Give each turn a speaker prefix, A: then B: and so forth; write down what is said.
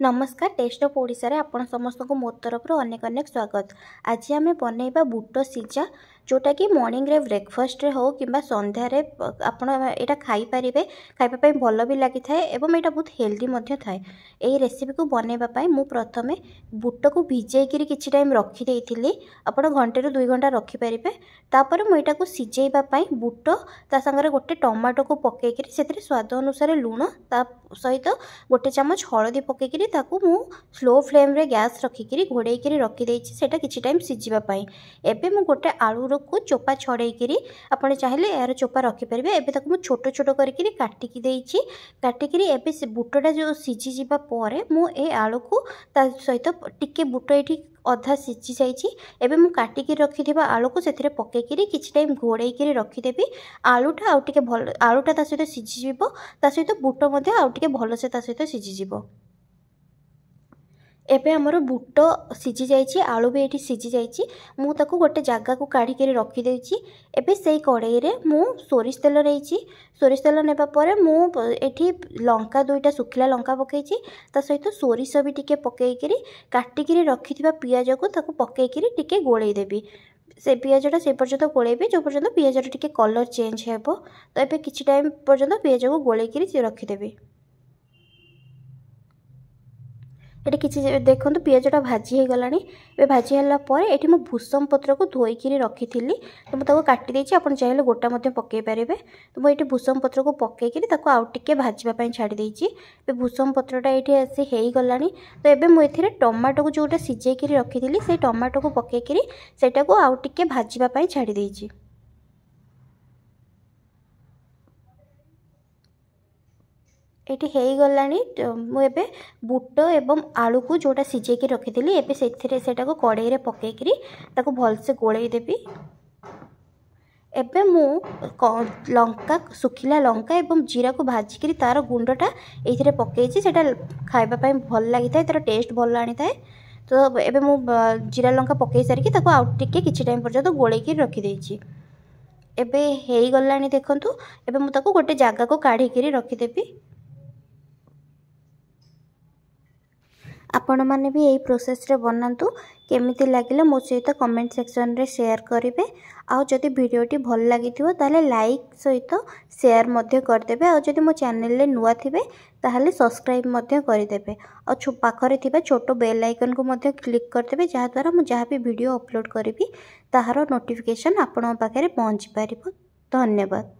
A: नमस्कार test of Odisha रे आपण समस्त को मो तरफ अनेक अनेक स्वागत। आज आम बनइबा बुट सिजा जोटा कि मॉर्निंग रे ब्रेकफास्ट रे हो कि संध्या रे आपण एटा खाई परिबे। खाइबा पई भलो भी लागि थाए एवं एटा बहुत हेल्दी मध्य थाए। एही रेसिपी को बनइबा पई मु प्रथमे बुट को भिजै किरी किछि टाइम रखि देइथिली। आपण घंटे रो 2 घंटा रखि परिबे। तापर मु एटा को सिजेइबा पई बुट ता संगे गोटे टमाटो को पकै किरी सेतरे स्वाद अनुसार लूण ता सहित गोटे चमच हळदी पकै किरी ताकू मु स्लो फ्लेम रे गैस रखिकी घोड़े रखी देछि सेटा किछि टाइम सिझिबा पई। एबे मु गोटे आलू को चोपा छड़ेकी आपण चाहिले यार चोपा रखि परिबे। एबे ताकू मु छोटो छोटो करके काटिकी देछि। काटिकी एबे से बुटटा जो सिझि जिबा परे मु ए आलू को ता सहित टिके बुट एठी अधा सिझि जाइछि। एबे मु काटिकी रखिथिबा आलू को सेथिरे पकेकी किछि टाइम घोड़ेकी रखिदेबी। आलूटा आउ टिके भल आलूटा ता सहित सिझि जिवो ता सहित बुट मध्ये आउ टिके भल से ता सहित सिझि जिवो। एबे हमर बुट सिझि जाइछि आलू भी एठी सिझि जाइछि। मु ताकू गोटे जगह को काढ़ी के रखि देछि। एबे सेई कढ़ाई रे मु सोरिष तेल रहिछि। सोरिष तेल नेबा परे मु एठी लंका दुईटा सुखिला लंका पकेछि ता सहित सोरिष भी टिके पकेई करी काटी के रखिथिबा पियाज को ताकू पकेई करी टिके गोळेई देबी। से पियाजटा से पर्यंत गोळेबी जो पर्यंत पियाजटा टिके कलर चेंज हेबो। तो एबे किछि टाइम पर्यंत पियाज को गोळेई करी रखि देबी। ये किसी देखो पियाजटा भाजी हो गलानी। ए भाजी होला पर एठी मु भूसम पत्र को धोईकी रखी थी तो मुझे काटी देछि। आपण चाहिए गोटा मध्य पकई पारे। तो मुझे भूसम पत्र को पकईकी आउ टिके भाजवाई छाड़ी देछि। ए भूसम पत्रटा ये आसी हो गलानी। तो एबे मु एथिरे टमाटो को जोटा सिझेकी रखी थी से टमाटो को पकईकी सेटा को आउ टिके भाजवाई छाड़ी देछि। एटी हो गलानी। मुझे बुट एवं आलू को जोटा सिझेकी रखी थी एबे सेटा को कड़ाई रे पकईकी ताको भल से गोळेई देबी। एबे मु लंका सुखिला लंका एवं जीरा को भाजिकी तार गुंडटा एथिरे पकईछि। सेटा खाइबा पई भल लागि थाए तार टेस्ट भल आनी थाए। तो एबे मु जीरा लंका पकई सारिकी ताको आउ टिके किछि टाइम पर्यंत गोळेई रखी देछि। एबे हो गलानी देखंतु। एबे मु ताको गोटे जगह को काढ़ी के रखी देबी। आपण माने भी यही प्रोसेस रे बनातु। केमिति लागिला मो सहित कमेंट सेक्शन रे शेयर करिवे। आउ जदि वीडियोटी भल लागिथिबो ताले लाइक सहित शेयर मध्य कर देबे। आउ जदि मो चैनल रे नुवा थिबे ताले सब्सक्राइब मध्य करि देबे। आउ पाखरे थिबा छोटो बेल आइकन को मध्य क्लिक कर देबे जहा द्वारा मो जहा भी वीडियो अपलोड करिवि ताहार नोटिफिकेशन आपण पाखरे पहुंची पारिबो। धन्यवाद।